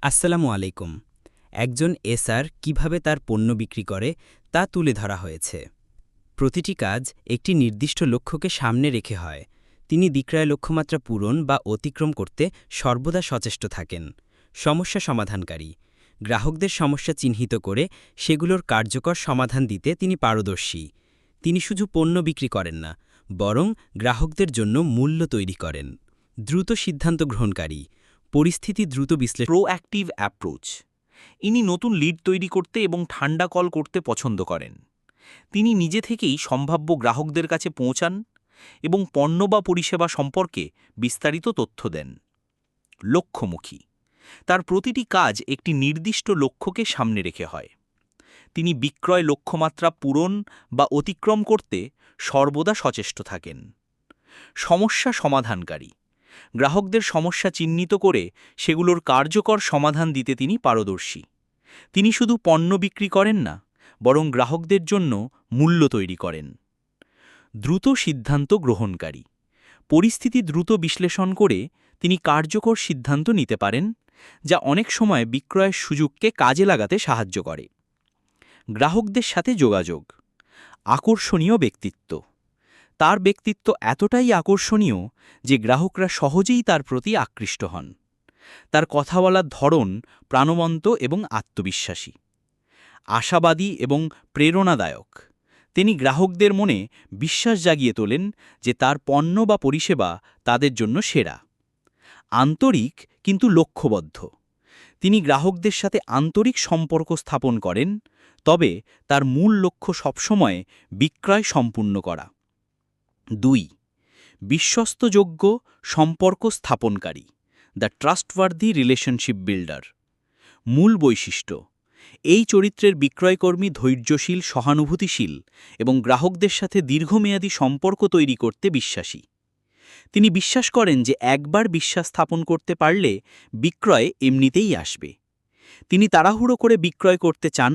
আসসালামু আলাইকুম। একজন এসআর কিভাবে তার পণ্য বিক্রি করে তা তুলে ধরা হয়েছে। প্রতিটি কাজ একটি নির্দিষ্ট লক্ষ্যকে সামনে রেখে হয়। তিনি বিক্রয় লক্ষ্যমাত্রা পূরণ বা অতিক্রম করতে সর্বদা সচেষ্ট থাকেন। সমস্যা সমাধানকারী গ্রাহকদের সমস্যা চিহ্নিত করে সেগুলোর কার্যকর সমাধান দিতে তিনি পারদর্শী। তিনি শুধু পণ্য বিক্রি করেন না, বরং গ্রাহকদের জন্য মূল্য তৈরি করেন। দ্রুত সিদ্ধান্ত গ্রহণকারী পরিস্থিতি দ্রুত বিশ্লেষণ প্রোঅ্যাক্টিভ অ্যাপ্রোচ। ইনি নতুন লিড তৈরি করতে এবং ঠান্ডা কল করতে পছন্দ করেন। তিনি নিজে থেকেই সম্ভাব্য গ্রাহকদের কাছে পৌঁছান এবং পণ্য বা পরিষেবা সম্পর্কে বিস্তারিত তথ্য দেন। লক্ষ্যমুখী। তার প্রতিটি কাজ একটি নির্দিষ্ট লক্ষ্যকে সামনে রেখে হয়। তিনি বিক্রয় লক্ষ্যমাত্রা পূরণ বা অতিক্রম করতে সর্বদা সচেষ্ট থাকেন। সমস্যা সমাধানকারী। গ্রাহকদের সমস্যা চিহ্নিত করে সেগুলোর কার্যকর সমাধান দিতে তিনি পারদর্শী। তিনি শুধু পণ্য বিক্রি করেন না, বরং গ্রাহকদের জন্য মূল্য তৈরি করেন। দ্রুত সিদ্ধান্ত গ্রহণকারী। পরিস্থিতি দ্রুত বিশ্লেষণ করে তিনি কার্যকর সিদ্ধান্ত নিতে পারেন, যা অনেক সময় বিক্রয়ের সুযোগকে কাজে লাগাতে সাহায্য করে। গ্রাহকদের সাথে যোগাযোগ। আকর্ষণীয় ব্যক্তিত্ব। তার ব্যক্তিত্ব এতটাই আকর্ষণীয় যে গ্রাহকরা সহজেই তার প্রতি আকৃষ্ট হন। তার কথা বলার ধরন প্রাণবন্ত এবং আত্মবিশ্বাসী। আশাবাদী এবং প্রেরণাদায়ক। তিনি গ্রাহকদের মনে বিশ্বাস জাগিয়ে তোলেন যে তার পণ্য বা পরিষেবা তাদের জন্য সেরা। আন্তরিক কিন্তু লক্ষ্যবদ্ধ। তিনি গ্রাহকদের সাথে আন্তরিক সম্পর্ক স্থাপন করেন, তবে তার মূল লক্ষ্য সবসময় বিক্রয় সম্পূর্ণ করা। ২. বিশ্বস্তযোগ্য সম্পর্ক স্থাপনকারী, দ্য ট্রাস্টওয়ার্দি রিলেশনশিপ বিল্ডার। মূল বৈশিষ্ট্য: এই চরিত্রের বিক্রয়কর্মী ধৈর্যশীল, সহানুভূতিশীল এবং গ্রাহকদের সাথে দীর্ঘমেয়াদী সম্পর্ক তৈরি করতে বিশ্বাসী। তিনি বিশ্বাস করেন যে একবার বিশ্বাস স্থাপন করতে পারলে বিক্রয় এমনিতেই আসবে। তিনি তাড়াহুড়ো করে বিক্রয় করতে চান